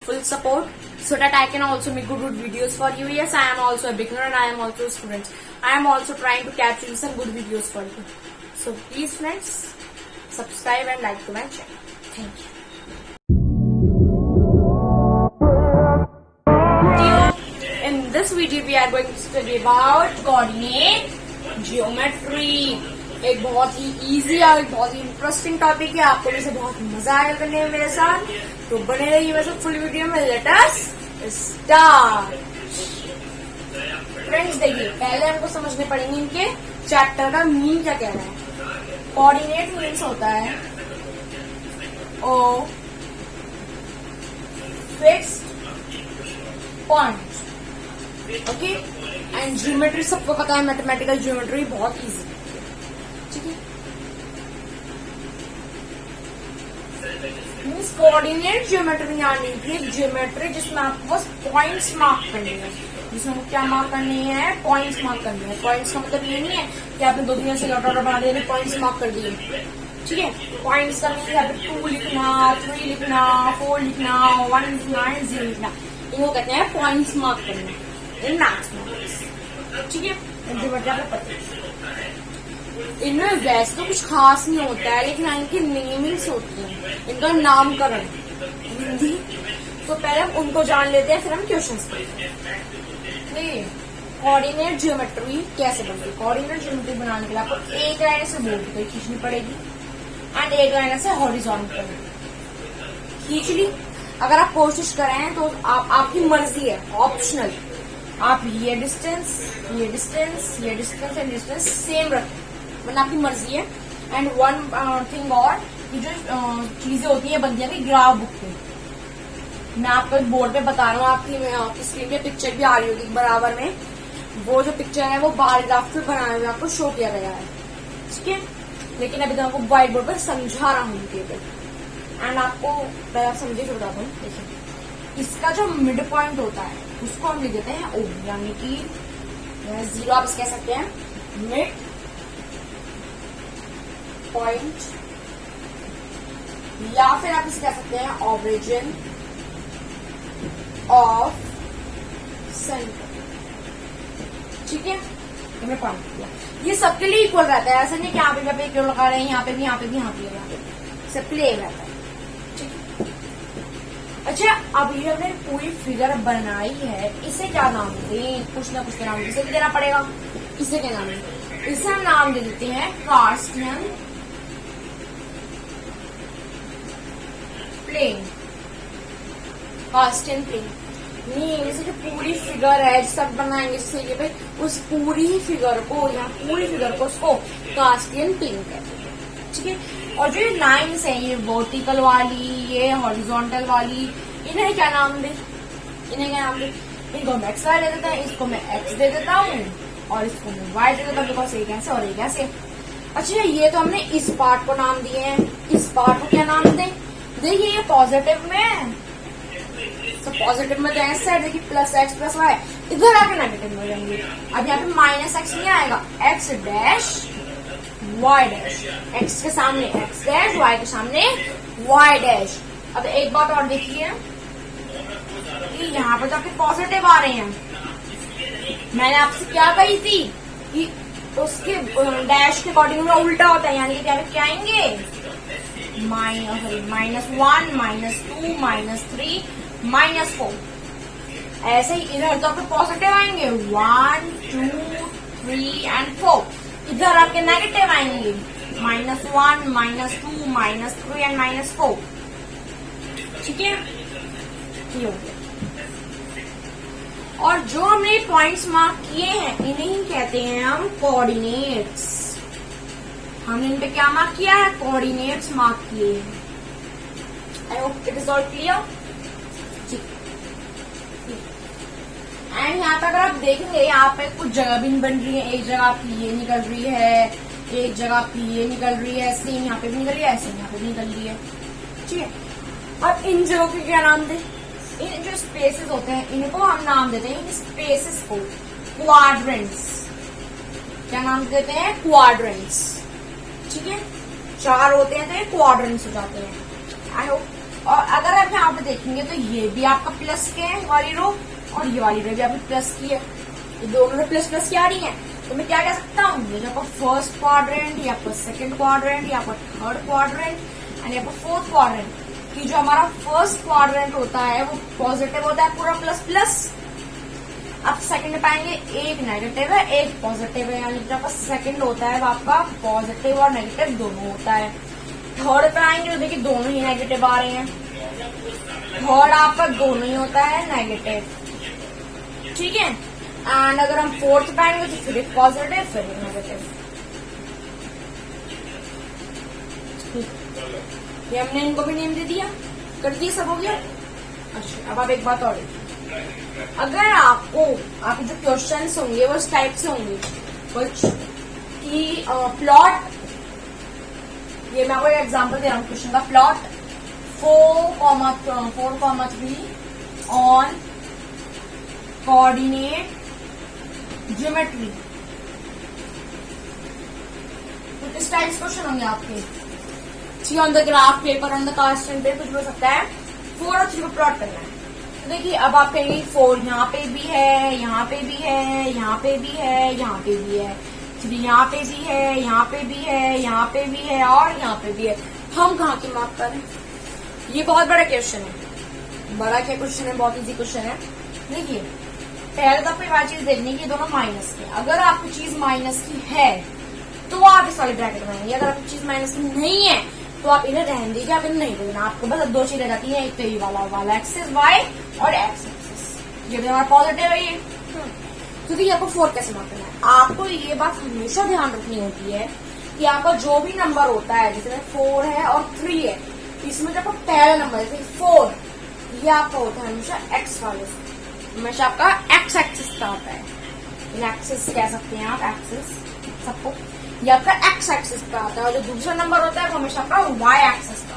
full support so that I can also make good videos for you. Yes, I am also a beginner and I am also a student. I am also trying to capture some good videos for you. So please friends, subscribe and like to my channel. Thank you. In this video we are going to study about coordinate geometry. एक बहुत ही easy और एक बहुत ही interesting topic है. आपको वैसे बहुत मजा आएगा करने में मेरे साथ, तो बने रहिए वैसे फुल वीडियो में. Let us start. फ्रेंड्स देखिए, पहले हमको समझने पड़ेंगे इनके चैप्टर का मीन क्या कह रहा है. कोऑर्डिनेट मीन्स होता है ओ fixed point. Okay, and geometry सबको पता है, मैथमेटिकल ज्योमेट्री बहुत इजी. ठीक है, मीन्स कोऑर्डिनेट ज्योमेट्री यानी कि ज्योमेट्री जिसमें आपको बस पॉइंट्स मार्क करने हैं. जिसमें क्या मार्क करनी है? पॉइंट्स मार्क करने हैं. पॉइंट्स का मतलब ये नहीं है कि आपने दो दुनिया से लौटा बना दिया, पॉइंट्स मार्क कर दिए. ठीक है, पॉइंट्स का मीन यहाँ पे 2 लिखना, 3 लिखना, 4 लिखना, 1 लिखना, 0 लिखना, इनको कहते हैं पॉइंट्स मार्क करना इन मैथ्स. ठीक है, ज्योमेट्री आपको पता है. इनमें वैसे तो कुछ खास नहीं होता है, लेकिन इनकी नेमिंग्स होती हैं, इनका नामकरण हिंदी. तो पहले हम उनको जान लेते हैं, फिर हम क्वेश्चंस करते हैं. कोऑर्डिनेट ज्योमेट्री कैसे बनती है? कोऑर्डिनेट ज्योमेट्री बनाने के लिए आपको एक लाइन से वर्टिकल खींचनी पड़ेगी एंड एक लाइन से हॉरिजॉन्टल खींच ली. अगर आप कोशिश करें तो आपकी मर्जी है, ऑप्शनल. आप ये डिस्टेंस, ये डिस्टेंस, ये डिस्टेंस एंड डिस्टेंस सेम रखें, वरना आपकी मर्जी है. एंड वन थिंग और, ये जो चीजें होती है बनती है ग्राफ बुक पे. मैं आपको बोर्ड पे बता रहा हूँ, आपकी स्क्रीन पे पिक्चर भी आ रही होगी बराबर में. वो जो पिक्चर है वो बार ग्राफ पे बनाए हुए आपको शो किया गया है. ठीक है, लेकिन अभी तो आपको व्हाइट बोर्ड पर समझा रहा हूँ टेबल. एंड आपको पहले आप समझिए फिर बताता हूँ. देखिए, इसका जो मिड पॉइंट होता है उसको हम लिख देते हैं O, यानी कि 0 आप कह सकते हैं मिड पॉइंट, या फिर आप इसे कह सकते हैं ऑरिजिन ऑफ सेंटर. ठीक है, हमने पॉइंट किया. ये सबके लिए इक्वल रहता है, ऐसा नहीं कि यहाँ पे इक्वल लगा रहे हैं, यहाँ पे भी, यहाँ पे भी, यहाँ पे, यहाँ पे, सबके लिए एक रहता है. ठीक है, अच्छा, अब ये हमने पूरी फिगर बनाई है, इसे क्या नाम दें? कुछ ना कुछ के नाम इसे भी देना पड़ेगा. इसे क्या नाम दें? इसे हम नाम दे देते हैं कार्टेशियन प्लेन. कार्टेशियन प्लेन जैसे जो पूरी फिगर है जिसे आप बनाएंगे, जैसे ये भाई उस पूरी फिगर को, यहाँ पूरी फिगर को उसको कार्टेशियन प्लेन कहते हैं. ठीक है, और जो ये लाइन्स हैं, ये वर्टिकल वाली, ये हॉरिजॉन्टल वाली, इन्हें क्या नाम दे? इन्हें क्या नाम दे? इनको हम एक्स वाई दे देते हैं, इसको मैं एक्स दे देता हूँ और इसको मैं वाई दे देता हूँ, बिकॉज एक ऐसे और एक ऐसे. अच्छा, ये तो हमने इस पार्ट को नाम दिए हैं, इस पार्ट को क्या नाम दें? देखिए, ये पॉजिटिव में, तो पॉजिटिव में तो ऐसा है, देखिए प्लस एक्स प्लस वाई, इधर आके नेगेटिव में जाएंगे. अब यहाँ पे माइनस एक्स नहीं आएगा, x dash y dash, x के सामने एक्स डैश, वाई के सामने वाई डैश. अब एक बात और देखिए कि यहाँ पे तो आपके पॉजिटिव आ रहे हैं. मैंने आपसे क्या कही थी कि उसके डैश के अकॉर्डिंग उल्टा होता है, यानी कि क्या आएंगे? -1, -2, -3, -4. ऐसे ही इधर तो आपके पॉजिटिव आएंगे 1, 2, 3 एंड 4. इधर आपके नेगेटिव आएंगे -1, -2, -3 एंड -4. ठीक है, ये हो गया. और जो हमने पॉइंट्स मार्क किए हैं इन्हें ही कहते हैं हम कोऑर्डिनेट्स. हमने इन पे क्या मार्क किया है? कोऑर्डिनेट्स मार्क किए हैं. I hope it is all clear. And यहाँ पे अगर आप देखेंगे, यहाँ पे कुछ जगह भी बन रही है. एक जगह आपकी ये निकल रही है, एक जगह आपकी ये निकल रही है, सेम यहाँ पे भी निकल रही है, ऐसे यहाँ पे भी निकल रही है. ठीक है, अब इन जगहों के क्या नाम दें? इन जो स्पेसेस होते हैं इनको हम नाम देते हैं, इन स्पेसेस को क्वाड्रेंट्स. क्या नाम देते हैं? क्वाड्रेंट्स. ठीक है, 4 होते हैं तो ये क्वाड्रेंट्स हो जाते हैं. आई होप और अगर आप यहाँ पे देखेंगे तो ये भी आपका प्लस के है वाली रो, और ये वाली रो भी आपकी प्लस की है, ये दोनों प्लस प्लस की आ रही है। तो मैं क्या कह सकता हूँ, ये आपका फर्स्ट क्वाड्रेंट, ये आपका सेकंड क्वाड्रेंट, ये आपका थर्ड क्वाड्रेंट एंड ये आपका फोर्थ क्वाड्रेंट, कि जो हमारा फर्स्ट क्वाड्रेंट होता है वो पॉजिटिव होता है पूरा प्लस प्लस। अब सेकंड में पाएंगे एक नेगेटिव है एक पॉजिटिव है, यानी जो आपका सेकंड होता है वो आपका पॉजिटिव और नेगेटिव दोनों होता है। थर्ड पे आएंगे तो देखिए दोनों ही नेगेटिव आ रहे हैं, थर्ड आपका दोनों ही होता है नेगेटिव, ठीक है। एंड अगर हम फोर्थ पे आएंगे तो फिर एक पॉजिटिव फिर एक नेगेटिव। ये हमने इनको भी नेम दे दिया, कर दिया, सब हो गया। अच्छा अब आप एक बात और देखिए, अगर आपको आपके जो क्वेश्चंस होंगे वो इस टाइप से होंगे कुछ कि प्लॉट, ये मैं आपको एग्जांपल दे रहा हूँ क्वेश्चन का, प्लॉट 4,3 ऑन कोऑर्डिनेट ज्योमेट्री, तो किस टाइप से क्वेश्चन होंगे आपके, see on the graph paper, on the cast and paper, कुछ हो सकता है। 4 और 3 को प्लॉट करना है। तो देखिए अब आप कहेंगे 4 यहाँ पे भी है, यहाँ पे भी है, यहाँ पे भी है, यहाँ पे भी है, 3 यहाँ पे भी है, यहाँ पे भी है, यहाँ पे भी है और यहाँ पे भी है। हम कहाँ की माप करें, ये बहुत बड़ा क्वेश्चन है। बड़ा क्या क्वेश्चन है, बहुत इजी क्वेश्चन है। देखिए पहले तो आपको एक चीज देखनी की दोनों माइनस की, अगर आपकी चीज माइनस की है तो आप इस वाले ब्रैकेट बनाएंगे, अगर आपकी चीज माइनस की नहीं है तो आप इन्हें रहने दीजिए, आप इन्हें नहीं देना। आपको बस दो चीजें रह जाती है, एक तो ये वाला एक्सिस वाई और एक्स एक्सिस, ये भी हमारा पॉजिटिव है ये। तो देखिए आपको 4 कैसे माप करना है, आपको ये बात हमेशा ध्यान रखनी होती है कि आपका जो भी नंबर होता है, जैसे 4 है और 3 है, इसमें जो आपका पहला नंबर जैसे 4, ये आपका होता है हमेशा एक्स वाले से, हमेशा आपका एक्स एक्सिस का आता है, एक्सिस कह सकते हैं आप, एक्सिस सबको, ये आपका एक्स एक्सिस पे आता है। और जो दूसरा नंबर होता है वो हमेशा आपका वाई एक्सिस का।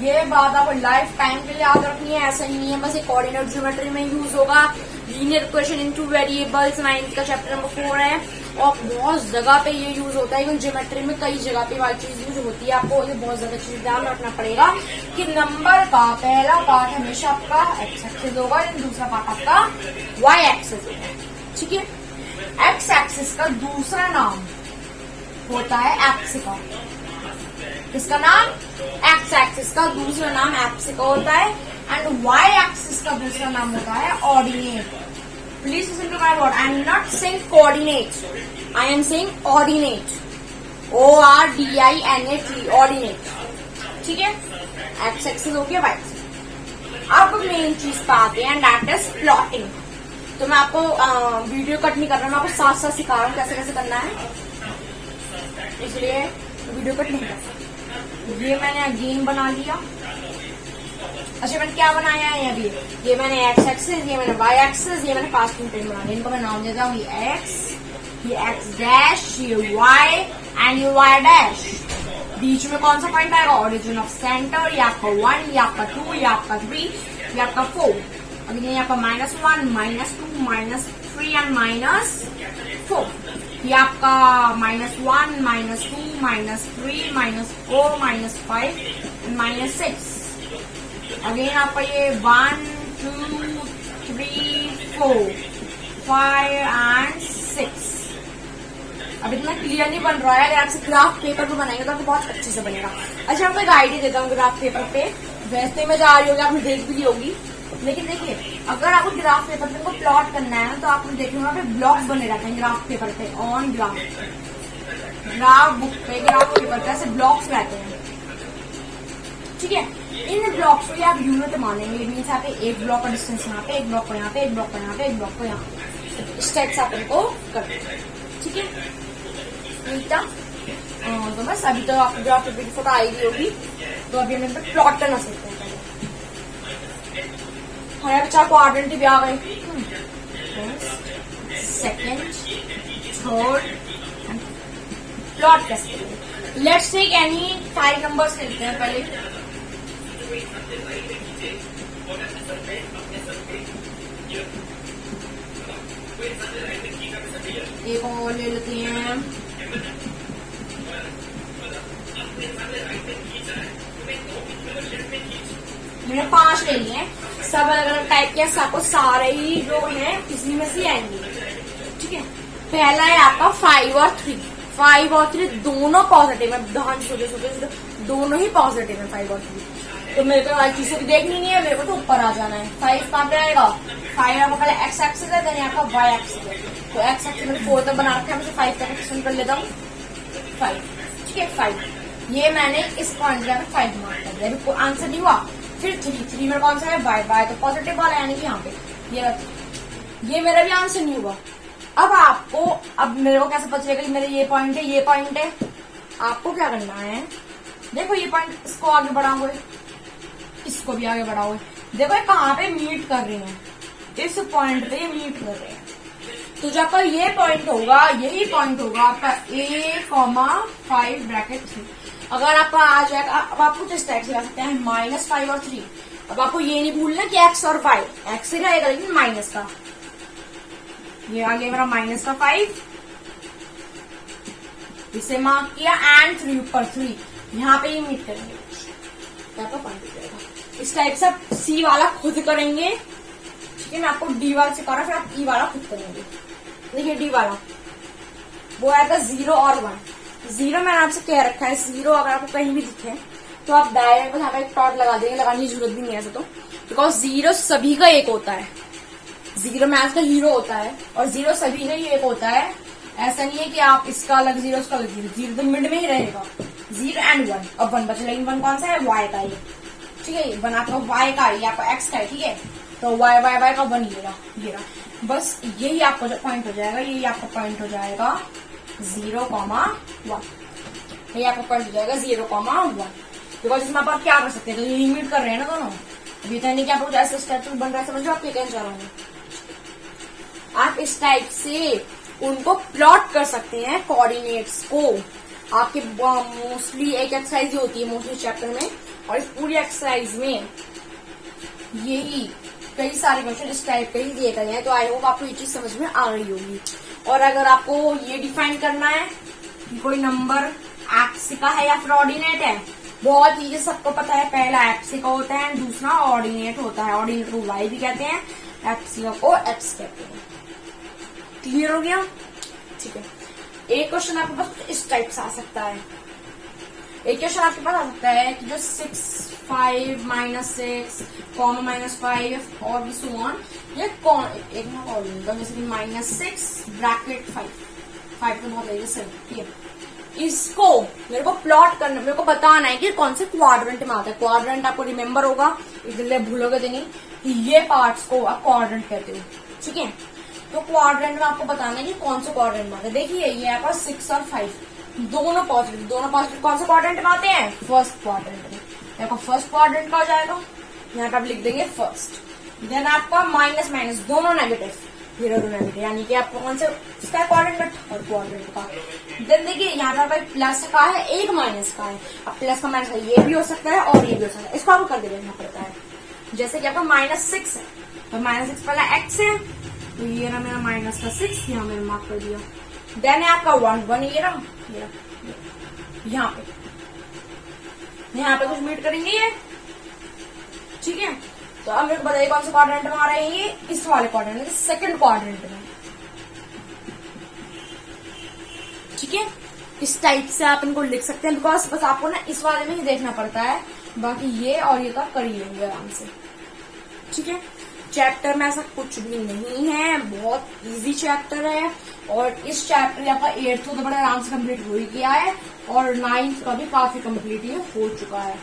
ये बात आपको लाइफ टाइम के लिए याद रखनी है, ऐसा ही नहीं है बस ये कोऑर्डिनेट ज्योमेट्री में यूज होगा। Linear equation into variables 9th का चैप्टर नंबर 4 है, और बहुत जगह पे ये यूज होता है, ज्योमेट्री में कई जगह पे वाली चीज यूज होती है। आपको ये बहुत ज्यादा चीज ध्यान रखना पड़ेगा कि नंबर का पहला पार्ट हमेशा आपका एक्स एक्सिस होगा, दूसरा पार्ट आपका वाई एक्सिस होगा, ठीक है। एक्स एक्सिस का दूसरा नाम होता है एप्सिका, इसका नाम एक्स एक्सिस का दूसरा नाम एप्सिका होता है, एंड वाई एक्सिस का दूसरा नाम होता है ordinate. Please listen to my word, I am not saying coordinate, I am saying ordinate, ORDINAT, ordinate, ठीक है। एक्स एक्सिस हो गया, वाई एक्सिस। अब मेन चीज पे आते हैं, दैट इज प्लॉटिंग। तो मैं आपको वीडियो कट नहीं कर रहा, मैं आपको साथ साथ सिखा रहा हूँ कैसे कैसे करना है, इसलिए वीडियो कट नहीं कर रहा। ये मैंने अगेन बना लिया। अच्छा मैंने क्या बनाया है अभी, ये मैंने एक्स एक्सिस, ये मैंने वाई एक्सिस, ये मैंने कास्टिंग प्लेन बना लिया। इनको मैं नाम देता हूँ, ये एक्स डैश, ये वाई एंड ये वाई डैश। बीच में कौन सा पॉइंट आएगा, ओरिजिन ऑफ सेंटर, ये आपका 1, ये आपका 2, ये आपका 3, ये आपका 4। अभी ये आपका -1, -2, -3 एंड -4। ये आपका -1, -2, -3, -4, -5 एंड -6। अगेन आपका ये 1, 2, 3, 4, 5 एंड 6। अब इतना क्लियर नहीं बन रहा है, अगर आपसे ग्राफ पेपर पे बनाएंगे तो आपको बहुत अच्छे से बनेगा। अच्छा आपको एक आइडिया देता हूँ ग्राफ पेपर पे, वैसे में जा रही होगी, आपने देख भी ली होगी, लेकिन देखिए अगर आपको ग्राफ पेपर पे को प्लॉट करना है तो आपने देखिए वहाँ पे ब्लॉक्स बने रहते हैं ग्राफ पेपर पे, ऑन ग्राफ बुक पे, ग्राफ पेपर पे ऐसे ब्लॉक्स रहते हैं, ठीक है। इन ब्लॉक्स को आप यूनिट मानेंगे, मीन्स यहाँ पे एक ब्लॉक का डिस्टेंस यहाँ पे, एक ब्लॉक को यहाँ पे, एक ब्लॉक को यहाँ पे, एक ब्लॉक को यहाँ पे, इस टाइप से आप इनको करते हैं, ठीक है। तो बस अभी तो आपको ग्राफ पेपर की फोटो आएगी होगी, तो अभी हम इस पर प्लॉट करना सीखते हैं। हमारे 4 क्वाड्रेंट भी आ गए, सेकेंड, थर्ड, प्लॉट कैसे करेंगे। लेट्स टेक एनी 5 नंबर्स लेते हैं पहले। एक और ले लेते हैं, ले लिए, सब अलग अलग टाइप के, सबको सारे ही जो है इसी में से आएंगे। ठीक है, पहला है आपका 5 और 3। 5 और 3 दोनों पॉजिटिव है, छोटे दोनों ही पॉजिटिव है 5 और 3। तो मेरे को वाली चीजें भी देखनी नहीं है, मेरे को तो ऊपर आ जाना है। 5 कहाँ पे आएगा? 5 आपका पहले एक्स एक्सिस है, देन आपका वाई एक्सिस है। तो एक्स एक्सिस में 4 तक बना रखा है, मैं 5 तक एक्सटेंड कर लेता हूँ 5। ठीक है, 5 ये मैंने इस पॉइंट पे 5 मार्क कर दिया, कोई आंसर नहीं हुआ। फिर 3 में कौन सा है? वाई। वाई तो पॉजिटिव वाला, यानी कि यहाँ पे ये मेरा भी आंसर नहीं हुआ। अब मेरे को कैसे पता चलेगा कि मेरे ये पॉइंट है, ये पॉइंट है? आपको क्या करना है, देखो ये पॉइंट, इसको आगे बढ़ाओगे, इसको भी आगे बढ़ाओगे, देखो ये कहाँ पे मीट कर रहे हैं, इस पॉइंट पे मीट कर रहे हैं। तो जो आपका ये पॉइंट होगा, यही पॉइंट होगा आपका a,5 ब्रैकेट 3। अगर आपका आ जाएगा, अब आप कुछ इस टाइप से आ सकते हैं -5 और 3। अब आपको ये नहीं भूलना कि एक्स और वाई, एक्स ही रहेगा लेकिन माइनस का। ये आ गया मेरा माइनस का 5, इसे मार्क किया, एंड 3 ऊपर 3, यहाँ पे ही मीट करेंगे, आपका पॉइंट हो जाएगा। इस टाइप से आप सी वाला खुद करेंगे। ठीक है, मैं आपको डी वाला सिखा रहा, फिर आप ई वाला खुद करेंगे। देखिए डी वाला वो आएगा 0 और 1। 0 मैंने आपसे कह रखा है, 0 अगर आपको कहीं भी दिखे तो आप डायरेक्ट यहाँ पे एक टॉट लगा देंगे, लगाने की जरूरत भी नहीं है ऐसे तो, बिकॉज 0 सभी का एक होता है। 0 मैथ का हीरो होता है और 0 सभी का ही एक होता है। ऐसा नहीं है कि आप इसका अलग 0 उसका अलग 0, 0 तो मिड में ही रहेगा। 0 एंड 1, अब 1 बचा, लेकिन 1 कौन सा है? वाई का ये। ठीक है, 1 आपका वाई का, ये आपका एक्स का है। ठीक है, तो वाई वाई वाई का 1 ये रहा। बस यही आपका जो पॉइंट हो जाएगा, यही आपका पॉइंट हो जाएगा 0,1। यही आपका पॉइंट हो जाएगा 0,1, बिकॉज इसमें आप क्या कर सकते हैं, तो ये मीट कर रहे हैं ना दोनों। अभी तो नहीं कि आप ऐसे स्ट्रक्चर बन रहा है, समझो आप क्या कहना चाह रहे हैं। आप इस टाइप से उनको प्लॉट कर सकते हैं कोऑर्डिनेट्स को। आपके मोस्टली एक एक्सरसाइज होती है मोस्टली चैप्टर में, और इस पूरी एक्सरसाइज में यही कई सारे क्वेश्चन इस टाइप के ही दिए गए हैं। तो आई होप आपको ये चीज समझ में आ रही होगी। और अगर आपको ये डिफाइन करना है कि कोई नंबर एक्स का है या फिर ऑर्डिनेट है, बहुत चीजें सबको पता है। पहला एक्स का होता है, दूसरा ऑर्डिनेट होता है। ऑर्डिनेट को वाई भी कहते हैं, एक्स को एक्स कहते हैं। क्लियर हो गया? ठीक है, एक क्वेश्चन आपके पास इस टाइप से आ सकता है। एक क्वेश्चन आपके पास आ सकता है कि जो 6, 5, -6, -5 और भी सो ऑन, ये कौन एक ना कॉल, जैसे कि -6 ब्रैकेट 5 तो बहुत है 7। ठीक है, इसको मेरे को प्लॉट करना, मेरे को बताना है कि कौन से क्वाड्रेंट में आता है। क्वाड्रेंट आपको रिमेम्बर होगा, इसलिए भूलोगे तो नहीं कि ये पार्ट्स को आप क्वाड्रेंट कहते हो। ठीक है, तो क्वाड्रेंट में आपको बताना है कि कौन से क्वाड्रेंट में आते हैं। देखिए ये आपका 6 और 5 दोनों पॉजिटिव कौन से क्वाड्रेंट में आते हैं? फर्स्ट क्वाड्रेंट में। आपका फर्स्ट क्वाड्रेंट का हो जाएगा, यहाँ पे आप लिख देंगे फर्स्ट। देन आपका माइनस माइनस दोनों नेगेटिव, जीरो टू नेगेटिव, यानी कि आपको कौन से इसका क्वाड्रेंट में? थर्ड क्वाड्रेंट का। देन देखिए यहाँ पे प्लस का है, एक माइनस का है। अब प्लस का माइनस का ये भी हो सकता है और ये भी हो सकता है, इसको आपको कर देना पड़ता है। जैसे कि आपका -6 है, तो -6 पहला एक्स है, तो ये रहा मेरा -6, यहाँ मैंने मार्क कर दिया। देन है आपका 1 ये रहा, यहाँ पे कुछ मीट करेंगे ये। ठीक है, तो अब मेरे को बताइए कौन से क्वाड्रेंट में आ रहे हैं ये? इस वाले क्वाड्रेंट में, सेकंड क्वाड्रेंट में। ठीक है, इस टाइप से आप इनको लिख सकते हैं, बिकॉज बस आपको ना इस वाले में ही देखना पड़ता है, बाकी ये और ये तो आप कर ही लेंगे आराम से। ठीक है, चैप्टर में ऐसा कुछ भी नहीं है, बहुत इजी चैप्टर है। और इस चैप्टर आपका 8th तो बड़े आराम से कंप्लीट हो ही गया है, और 9th का भी काफी कंप्लीट ही हो चुका है।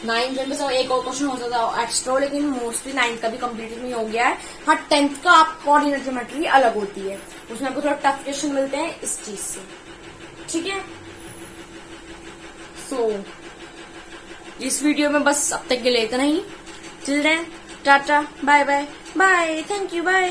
9th में सब एक और क्वेश्चन होता था एक्स्ट्रा, लेकिन मोस्टली 9th का भी कंप्लीट नहीं हो गया है। हाँ, 10th का आप कोऑर्डिनेट ज्योमेट्री अलग होती है, उसमें आपको थोड़ा टफ क्वेश्चन मिलते हैं इस चीज से। ठीक है, सो इस वीडियो में बस अब तक के लिए इतना ही। Till then tata, bye bye, bye, thank you, bye.